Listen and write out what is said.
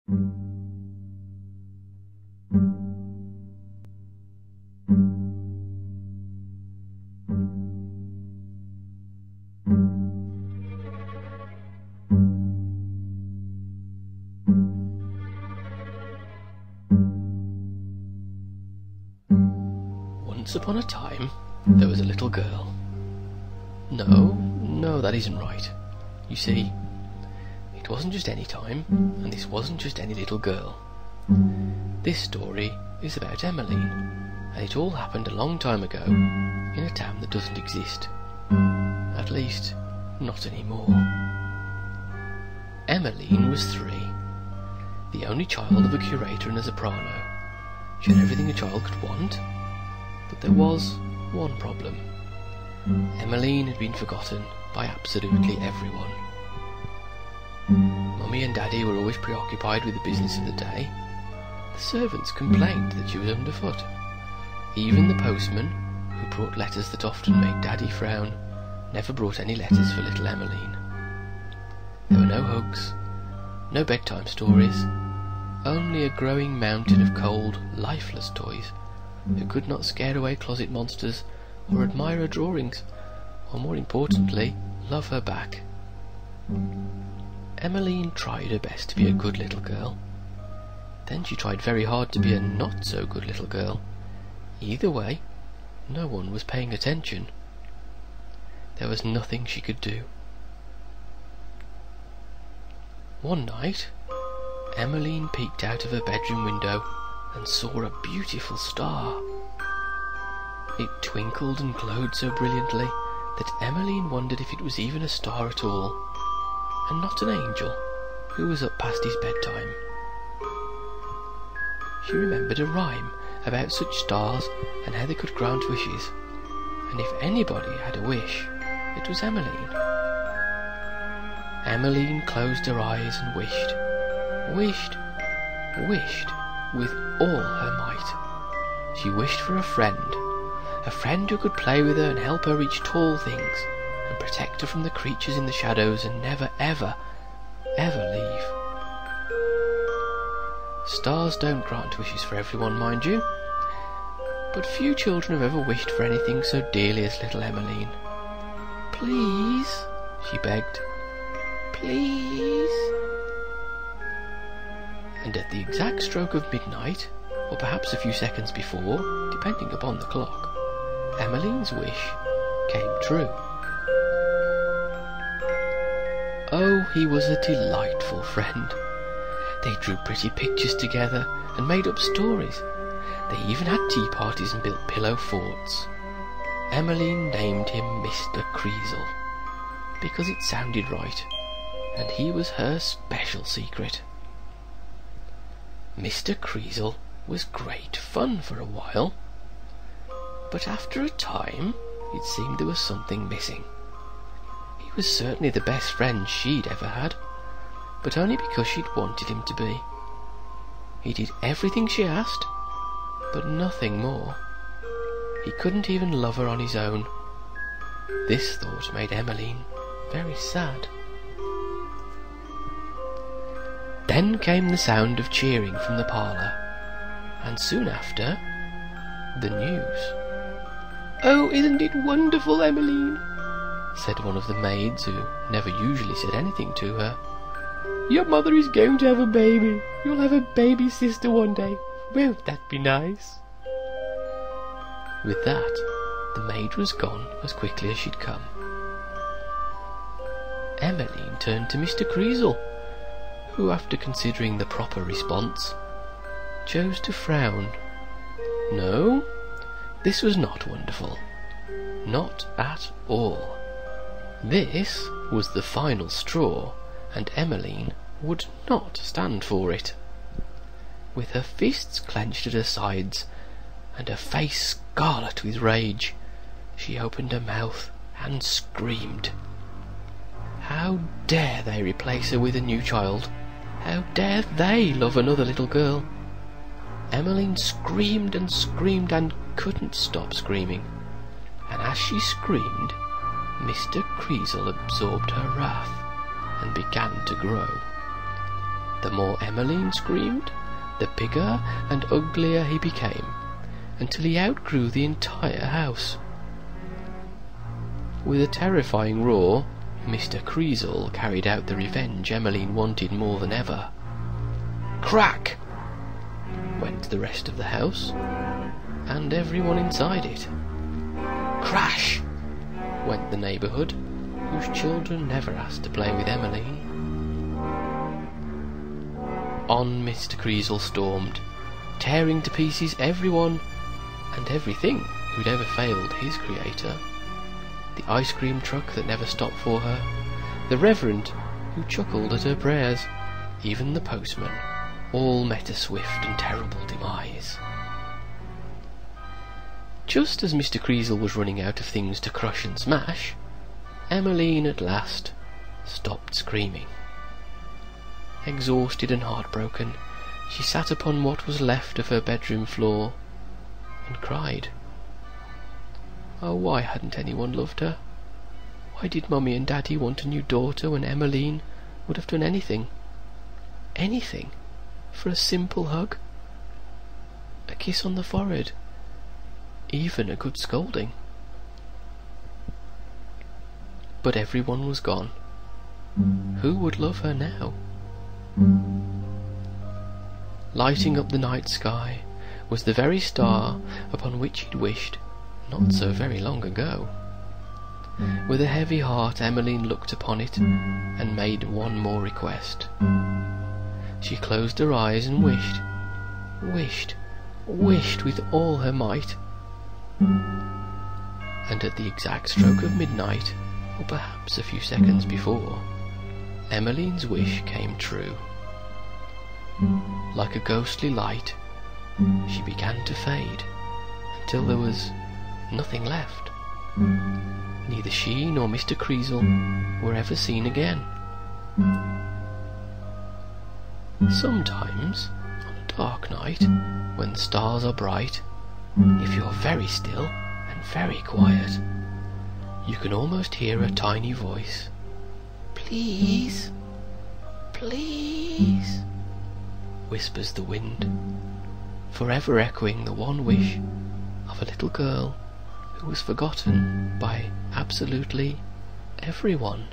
Once upon a time, there was a little girl. No, that isn't right. You see, it wasn't just any time, and this wasn't just any little girl. This story is about Emmeline, and it all happened a long time ago in a town that doesn't exist. At least, not anymore. Emmeline was 3, the only child of a curator and a soprano. She had everything a child could want, but there was one problem. Emmeline had been forgotten by absolutely everyone. Mummy and Daddy were always preoccupied with the business of the day. The servants complained that she was underfoot. Even the postman, who brought letters that often made Daddy frown, never brought any letters for little Emmeline. There were no hugs, no bedtime stories, only a growing mountain of cold, lifeless toys who could not scare away closet monsters or admire her drawings, or more importantly, love her back. Emmeline tried her best to be a good little girl. Then she tried very hard to be a not-so-good little girl. Either way, no one was paying attention. There was nothing she could do. One night, Emmeline peeked out of her bedroom window and saw a beautiful star. It twinkled and glowed so brilliantly that Emmeline wondered if it was even a star at all, and not an angel who was up past his bedtime. She remembered a rhyme about such stars and how they could grant wishes, and if anybody had a wish, it was Emmeline. Emmeline closed her eyes and wished with all her might. She wished for a friend who could play with her and help her reach tall things, and protect her from the creatures in the shadows and never, ever, ever leave. Stars don't grant wishes for everyone, mind you, but few children have ever wished for anything so dearly as little Emmeline. "Please," she begged, "please." And at the exact stroke of midnight, or perhaps a few seconds before, depending upon the clock, Emmeline's wish came true. Oh, he was a delightful friend. They drew pretty pictures together and made up stories. They even had tea parties and built pillow forts. Emmeline named him Mr. Creasle, because it sounded right, and he was her special secret. Mr. Creasle was great fun for a while, but after a time it seemed there was something missing. He was certainly the best friend she'd ever had, but only because she'd wanted him to be. He did everything she asked, but nothing more. He couldn't even love her on his own. This thought made Emmeline very sad. Then came the sound of cheering from the parlour, and soon after, the news. "Oh, isn't it wonderful, Emmeline?" said one of the maids, who never usually said anything to her. "Your mother is going to have a baby. You'll have a baby sister one day. Won't that be nice?" With that, the maid was gone as quickly as she'd come. Emmeline turned to Mr. Creasle, who, after considering the proper response, chose to frown. No, this was not wonderful. Not at all. This was the final straw, and Emmeline would not stand for it. With her fists clenched at her sides, and her face scarlet with rage, she opened her mouth and screamed. How dare they replace her with a new child? How dare they love another little girl? Emmeline screamed and screamed and couldn't stop screaming, and as she screamed, Mr. Creasle absorbed her wrath and began to grow. The more Emmeline screamed, the bigger and uglier he became, until he outgrew the entire house. With a terrifying roar, Mr. Creasle carried out the revenge Emmeline wanted more than ever. Crack! Went the rest of the house, and everyone inside it. Crash! Went the neighbourhood, whose children never asked to play with Emmeline. On Mr. Creasle stormed, tearing to pieces everyone and everything who'd ever failed his creator. The ice cream truck that never stopped for her, the reverend who chuckled at her prayers, even the postman, all met a swift and terrible demise. Just as Mr. Creasle was running out of things to crush and smash, Emmeline at last stopped screaming. Exhausted and heartbroken, she sat upon what was left of her bedroom floor and cried. Oh, why hadn't anyone loved her? Why did Mummy and Daddy want a new daughter when Emmeline would have done anything, for a simple hug, a kiss on the forehead, even a good scolding? But everyone was gone. Who would love her now? Lighting up the night sky was the very star upon which he'd wished not so very long ago. With a heavy heart, Emmeline looked upon it and made one more request. She closed her eyes and wished with all her might. And at the exact stroke of midnight, or perhaps a few seconds before, Emmeline's wish came true. Like a ghostly light, she began to fade, until there was nothing left. Neither she nor Mr. Creasle were ever seen again. Sometimes, on a dark night, when the stars are bright, if you're very still and very quiet, you can almost hear a tiny voice. Please, please, whispers the wind, forever echoing the one wish of a little girl who was forgotten by absolutely everyone.